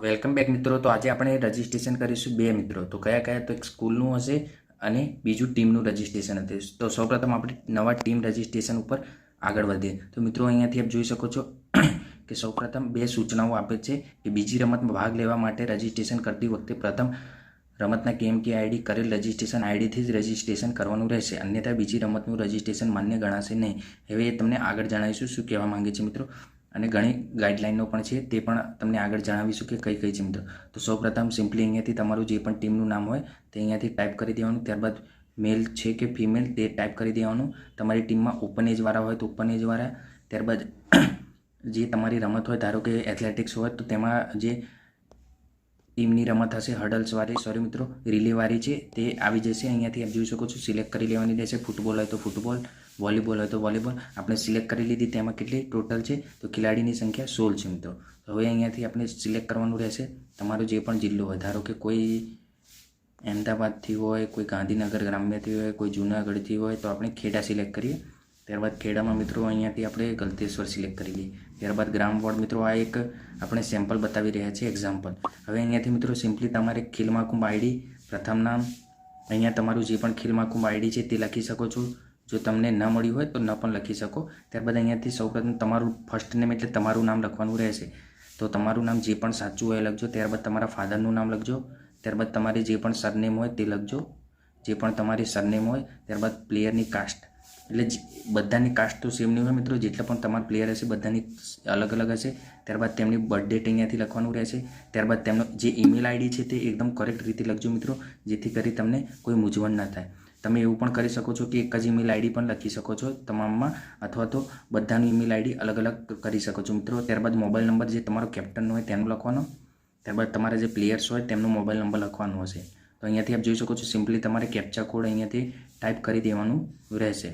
Welcome back મિત્રો। તો આજે આપણે રજિસ્ટ્રેશન કરીશું બે મિત્રો। તો કયા કયા? તો એક સ્કૂલનું હશે અને બીજું ટીમનું રજિસ્ટ્રેશન હશે। તો સૌપ્રથમ આપણે નવા ટીમ રજિસ્ટ્રેશન ઉપર આગળ વધીએ। તો મિત્રો અહીંયાથી આપ જોઈ શકો છો કે સૌપ્રથમ બે સૂચનાઓ આપે છે કે બીજી રમતમાં ભાગ લેવા માટે રજિસ્ટ્રેશન કરતી વખતે પ્રથમ રમતના KMK ID કરેલ રજિસ્ટ્રેશન આઈડીથી જ રજિસ્ટ્રેશન કરવાનું રહેશે, અન્યથા બીજી રમતનું રજિસ્ટ્રેશન માન્ય ગણાશે નહીં। હવે તમને આગળ જણાવીશું શું કહેવા માંગે છે મિત્રો, અને ઘણી ગાઈડલાઈનો પણ છે તે પણ તમને આગળ જણાવીશું કે કઈ કઈ છે મિત્રો। તો સૌપ્રથમ સિમ્પલી અહીંયાથી તમારું જે પણ ટીમનું નામ હોય તે અહીંયાથી ટાઈપ કરી દેવાનું, ત્યારબાદ મેલ છે કે ફિમેલ તે ટાઈપ કરી દેવાનું। તમારી ટીમમાં ઓપન એજવાળા હોય તો ઓપન એજવાળા, ત્યારબાદ જે તમારી રમત હોય, ધારો કે એથ્લેટિક્સ હોય તો તેમાં જે ટીમની રમત હશે હડલ્સવાળી મિત્રો રિલેવાળી છે તે આવી જશે। અહીંયાથી આપ જોઈ શકો છો સિલેક્ટ કરી લેવાની રહેશે। ફૂટબોલ હોય તો ફૂટબોલ, વોલીબોલ હોય તો વોલીબોલ આપણે સિલેક્ટ કરી લીધી। તેમાં કેટલી ટોટલ છે તો ખેલાડીની સંખ્યા 16 છે મિત્રો। તો હવે અહીંયાથી આપણે સિલેક્ટ કરવાનું રહેશે તમારો જે પણ જિલ્લો હોય, ધારો કે કોઈ અમદાવાદથી હોય, કોઈ ગાંધીનગર ગ્રામ્યથી હોય, કોઈ જૂનાગઢથી હોય તો આપણે ખેડા સિલેક્ટ કરીએ। ત્યારબાદ ખેડામાં મિત્રો અહીંયાથી આપણે ગલતેશ્વર સિલેક્ટ કરી લઈએ। ત્યારબાદ ગ્રામ વોર્ડ મિત્રો આ એક આપણે સેમ્પલ બતાવી રહ્યા છીએ, એક્ઝામ્પલ। હવે અહીંયાથી મિત્રો સિમ્પલી તમારે ખેલ મહાકુંભ ID પ્રથમ નામ, અહીંયા તમારું જે પણ ખેલ મહાકુંભ ID છે તે લખી શકો છો। જો તમને ન મળ્યું હોય તો ન પણ લખી શકો। ત્યારબાદ અહીંયાથી સૌપ્રથમ તમારું ફર્સ્ટ નેમ એટલે તમારું નામ લખવાનું રહેશે। તો તમારું નામ જે પણ સાચું હોય લખજો, ત્યારબાદ તમારા ફાધરનું નામ લખજો, ત્યારબાદ તમારે જે પણ સરનેમ હોય તે લખજો, જે પણ તમારી સરનેમ હોય। ત્યારબાદ પ્લેયરની કાસ્ટ, એટલે બધાની કાસ્ટ તો સેમ નહીં હોય મિત્રો, જેટલા પણ તમારા પ્લેયર હશે બધાની અલગ અલગ હશે। ત્યારબાદ તેમની બર્થ ડેટ અહીંયાથી લખવાનું રહેશે। ત્યારબાદ તેમનો જે ઈમેલ ID છે તે એકદમ કરેક્ટ રીતે લખજો મિત્રો, જેથી કરી તમને કોઈ મૂંઝવણ ન થાય। તમે એવું પણ કરી શકો છો કે એક જ ઈમેલ ID પણ લખી શકો છો તમામમાં, અથવા તો બધાનું ઈમેલ ID અલગ અલગ કરી શકો છો મિત્રો। ત્યારબાદ મોબાઈલ નંબર જે તમારો કેપ્ટન હોય તેનું લખવાનો, ત્યારબાદ તમારા જે પ્લેયર્સ હોય તેમનો મોબાઈલ નંબર લખવાનો હશે। તો અહીંયાથી આપ જોઈ શકો છો સિમ્પલી તમારે કેપ્ચા કોડ અહીંયાથી ટાઈપ કરી દેવાનું રહેશે।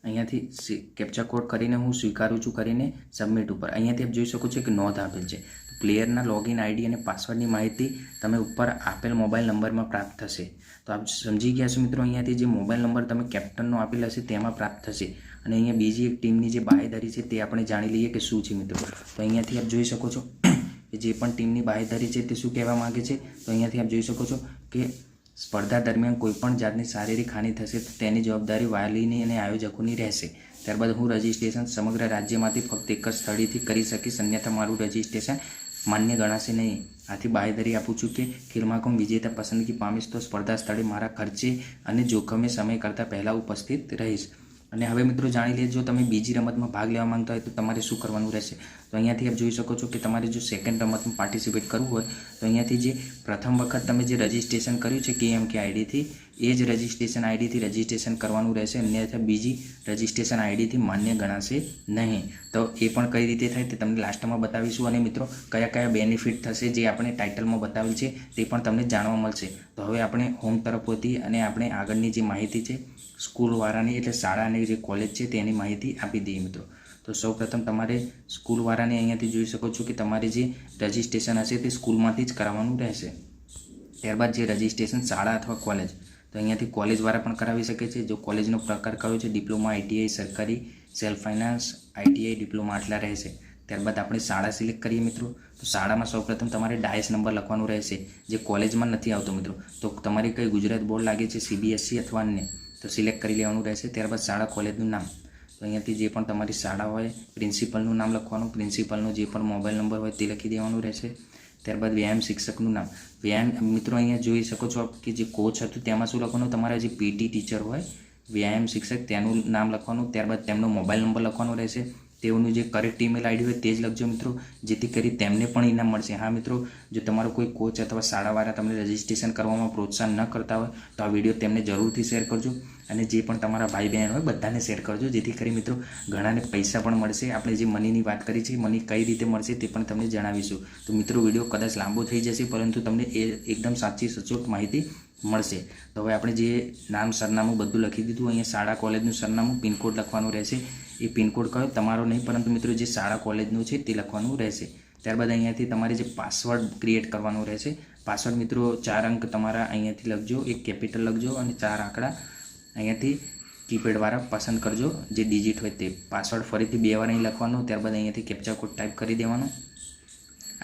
અહીંયાથી કેપ્ચા કોડ કરીને હું સ્વીકારું છું કરીને સબમિટ ઉપર અહીંયાથી આપ જોઈ શકો છો કે નોંધ આપેલ છે। પ્લેયરના લોગિન ID અને પાસવર્ડની માહિતી તમે ઉપર આપેલ મોબાઈલ નંબરમાં પ્રાપ્ત થશે। તો આપ સમજી ગયા છો મિત્રો, અહીંયાથી જે મોબાઈલ નંબર તમે કેપ્ટનનો આપેલ હશે તેમાં પ્રાપ્ત થશે। અને અહીંયા બીજી એક ટીમની જે બાહેધરી છે તે આપણે જાણી લઈએ કે શું છે મિત્રો। તો અહીંયાથી આપ જોઈ શકો છો કે જે પણ ટીમની બાહેધરી છે તે શું કહેવા માગે છે। તો અહીંયાથી આપ જોઈ શકો છો કે સ્પર્ધા દરમિયાન કોઈપણ જાતની શારીરિક હાનિ થશે તો તેની જવાબદારી વાલીની અને આયોજકોની રહેશે। ત્યારબાદ હું રજિસ્ટ્રેશન સમગ્ર રાજ્યમાંથી ફક્ત એક જ સ્થળેથી કરી શકીશ, અન્યથા મારું રજિસ્ટ્રેશન માન્ય ગણાશે નહીં। આથી બાહેધરી આપું છું કે ખેલ મહાકુંભ વિજેતા પસંદગી પામીશ તો સ્પર્ધા સ્થળે મારા ખર્ચે અને જોખમે સમય કરતાં પહેલાં ઉપસ્થિત રહીશ। અને હવે મિત્રો જાણી લે, જો તમે બીજી રમતમાં ભાગ લેવા માંગતા હોય તો તમારે શું કરવાનું રહેશે। તો અહીંયાથી આપ જોઈ શકો છો કે તમારે જો સેકન્ડ રમતમાં પાર્ટિસિપેટ કરવું હોય તો અહીંયાથી જે પ્રથમ વખત તમે જે રજિસ્ટ્રેશન કર્યું છે KMK IDથી એ જ રજિસ્ટ્રેશન IDથી રજિસ્ટ્રેશન કરવાનું રહેશે, અન્યથા બીજી રજિસ્ટ્રેશન IDથી માન્ય ગણાશે નહીં। તો એ પણ કઈ રીતે થાય તે તમને લાસ્ટમાં બતાવીશું, અને મિત્રો કયા કયા બેનિફિટ થશે જે આપણે ટાઇટલમાં બતાવેલ છે તે પણ તમને જાણવા મળશે। તો હવે આપણે હોમ તરફ વધી અને આપણે આગળની જે માહિતી છે સ્કૂલવાળાની એટલે શાળાની જે કોલેજ છે તેની માહિતી આપી દઈએ મિત્રો। તો સૌપ્રથમ તમારે સ્કૂલવાળાને અહીંયાથી જોઈ શકો છો કે તમારે જે રજિસ્ટ્રેશન હશે તે સ્કૂલમાંથી જ કરાવવાનું રહેશે। ત્યારબાદ જે રજિસ્ટ્રેશન શાળા અથવા કોલેજ, તો અહીંયાથી કોલેજવાળા પણ કરાવી શકે છે। જો કોલેજનો પ્રકાર કયો છે, ડિપ્લોમા, ITI, સરકારી, સેલ્ફ ફાઇનાન્સ, ITI ડિપ્લોમા આટલા રહેશે। ત્યારબાદ આપણે શાળા સિલેક્ટ કરીએ મિત્રો। તો શાળામાં સૌપ્રથમ તમારે ડાયસ નંબર લખવાનું રહેશે, જે કોલેજમાં નથી આવતો મિત્રો। તો તમારી કઈ ગુજરાત બોર્ડ લાગે છે, CBSE અથવા અન્ય, તો સિલેક્ટ કરી લેવાનું રહેશે। ત્યારબાદ શાળા કોલેજનું નામ, તો અહીંયાથી જે પણ તમારી શાળા હોય પ્રિન્સિપલનું નામ લખવાનું, પ્રિન્સિપલનો જે પણ મોબાઈલ નંબર હોય તે લખી દેવાનું રહેશે। ત્યારબાદ વ્યાયામ શિક્ષકનું નામ, વ્યાયામ મિત્રો અહીંયા જોઈ શકો છો કે જે કોચ હતું તેમાં શું લખવાનું, તમારા જે PT ટીચર હોય વ્યાયામ શિક્ષક તેનું નામ લખવાનું, ત્યારબાદ તેમનો મોબાઈલ નંબર લખવાનો રહેશે। તેઓનું જે કરેક્ટ ઈમેલ ID હોય તે જ લખજો મિત્રો, જેથી કરી તેમને પણ ઇનામ મળશે। હા મિત્રો, જો તમારો કોઈ કોચ અથવા શાળાવાળા તમને રજિસ્ટ્રેશન કરવામાં પ્રોત્સાહન ન કરતા હોય તો આ વિડીયો તેમને જરૂરથી શેર કરજો, અને જે પણ તમારા ભાઈ બહેન હોય બધાને શેર કરજો, જેથી કરી મિત્રો ઘણાને પૈસા પણ મળશે। આપણે જે મનીની વાત કરી છે, મની કઈ રીતે મળશે તે પણ તમને જણાવીશું। તો મિત્રો વિડીયો કદાચ લાંબો થઈ જશે, પરંતુ તમને એ એકદમ સાચી સચોટ માહિતી મળશે। તો હવે આપણે જે નામ સરનામું બધું લખી દીધું, અહીંયા શાળા કોલેજનું સરનામું, પિનકોડ લખવાનું રહેશે। એ પિનકોડ કયો તમારો નહીં, પરંતુ મિત્રો જે શાળા કોલેજનું છે તે લખવાનું રહેશે। ત્યારબાદ અહીંયાથી તમારે જે પાસવર્ડ ક્રિએટ કરવાનું રહેશે। પાસવર્ડ મિત્રો 4 અંક તમારા અહીંયાથી લખજો, એક કેપિટલ લખજો અને 4 આંકડા અહીંયાથી કીપેડવાળા પસંદ કરજો, જે ડિજિટ હોય તે। પાસવર્ડ ફરીથી 2 વાર અહીં લખવાનો, ત્યારબાદ અહીંયાથી કેપ્ચા કોડ ટાઈપ કરી દેવાનો।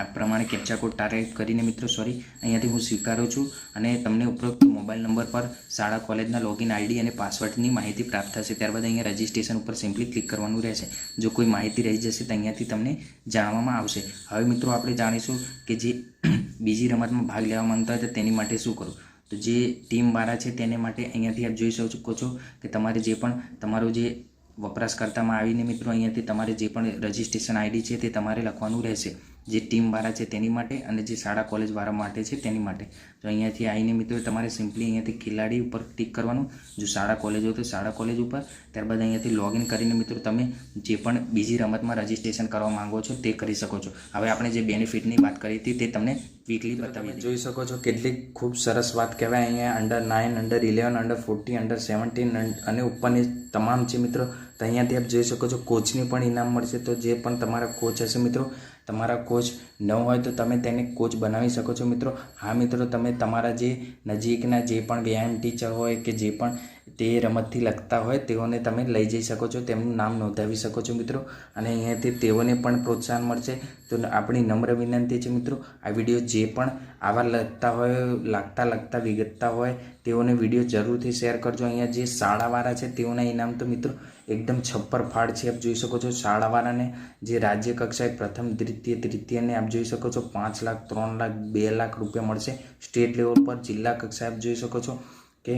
આ પ્રમાણે કેપ્ચા કોડ ટાઈપ કરીને મિત્રો અહીંયાથી હું સ્વીકારું છું અને તમને ઉપરોક્ત મોબાઈલ નંબર પર શાળા કોલેજના લોગિન આઈડી અને પાસવર્ડની માહિતી પ્રાપ્ત થશે. ત્યારબાદ અહીંયા રજિસ્ટ્રેશન ઉપર સિમ્પલી ક્લિક કરવાનું રહેશે. જો કોઈ માહિતી રહી જશે તો અહીંયાથી તમને જાણવામાં આવશે. હવે મિત્રો આપણે જાણીશું કે જે બીજી રમતમાં ભાગ લેવા માંગતા હોય તો તેની માટે શું કરવું. તો જે ટીમવાળા છે તેને માટે અહીંયાથી આપ જોઈ શકો છો કે તમારે જે પણ તમારો જે વપરાશકર્તામાં આવીને મિત્રો અહીંયાથી તમારે જે પણ રજિસ્ટ્રેશન આઈડી છે તે તમારે લખવાનું રહેશે. જે ટીમવાળા છે તેની માટે અને જે શાળા કોલેજવાળા માટે છે તેની માટે. તો અહીંયાથી આવીને મિત્રો તમારે સિમ્પલી અહીંયાથી ખેલાડી ઉપર ક્લિક કરવાનું. જો શાળા કોલેજ હોય તો શાળા કોલેજ ઉપર. ત્યારબાદ અહીંયાથી લોગિન કરીને મિત્રો તમે જે પણ બીજી રમતમાં રજિસ્ટ્રેશન કરવા માંગો છો તે કરી શકો છો. હવે આપણે જે બેનિફિટની વાત કરી હતી તે તમને વીકલી બતાવી જોઈ શકો છો. કેટલી ખૂબ સરસ વાત કહેવાય. અહીંયા અંડર 9, અંડર 11, અંડર 14, અંડર 17 અને ઉપરની તમામ છે મિત્રો. તો અહીંયાથી આપ જોઈ શકો છો કોચની પણ ઇનામ મળશે. તો જે પણ તમારા કોચ હશે મિત્રો, તમારા કોચ ન હોય તો તમે તેને કોચ બનાવી શકો છો મિત્રો. હા મિત્રો, તમે તમારા જે નજીકના જે પણ વ્યાયામ ટીચર હોય કે જે પણ તે રમતથી લગતા હોય તેઓને તમે લઈ જઈ શકો છો, તેમનું નામ નોંધાવી શકો છો મિત્રો. અને અહીંયાથી તેઓને પણ પ્રોત્સાહન મળશે. તો આપણી નમ્ર વિનંતી છે મિત્રો, આ વિડીયો જે પણ આવા લાગતા વિગતતા હોય તેઓને વિડીયો જરૂરથી શેર કરજો. અહીંયા જે શાળાવાળા છે તેઓના ઇનામ તો મિત્રો એકદમ છપ્પર ફાડ છે. આપ જોઈ શકો છો શાળાવાળાને જે રાજ્ય કક્ષાએ પ્રથમ દ્વિતીય તૃતીયને આપ જોઈ શકો છો 5 લાખ, 3 લાખ, 2 લાખ રૂપિયા મળશે. સ્ટેટ લેવલ પર જિલ્લા કક્ષાએ આપ જોઈ શકો છો કે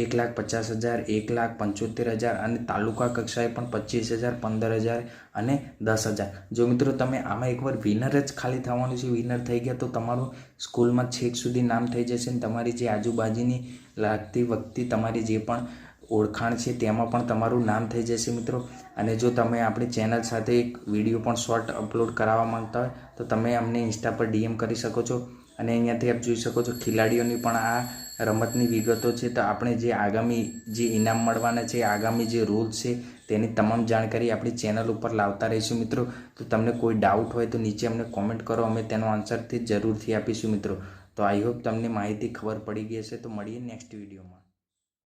1,50,000, 1,75,000 અને તાલુકા કક્ષાએ પણ 25,000, 15,000 અને 10,000. જો મિત્રો તમે આમાં એકવાર વિનર જ ખાલી થવાનું છે, વિનર થઈ ગયા તો તમારું સ્કૂલમાં છેક સુધી નામ થઈ જશે અને તમારી જે આજુબાજુની લાગતી વખતે તમારી જે પણ ઓળખાણ છે તેમાં પણ તમારું નામ થઈ જશે મિત્રો. અને જો તમે આપણી ચેનલ સાથે એક વિડીયો પણ શોર્ટ અપલોડ કરાવવા માંગતા હોય તો તમે અમને ઇન્સ્ટા પર DM કરી શકો છો. અને અહીંયાથી આપ જોઈ શકો છો ખેલાડીઓની પણ આ રમતની વિગતો છે. તો આપણે જે આગામી જે ઇનામ મળવાના છે, આગામી જે રૂલ્સ છે તેની તમામ જાણકારી આપણી ચેનલ ઉપર લાવતા રહીશું મિત્રો. તો તમને કોઈ ડાઉટ હોય તો નીચે અમને કોમેન્ટ કરો, અમે તેનો આન્સરથી જરૂરથી આપીશું મિત્રો. તો આઈ હોપ તમને માહિતી ખબર પડી ગઈ હશે. તો મળીએ નેક્સ્ટ વિડીયોમાં.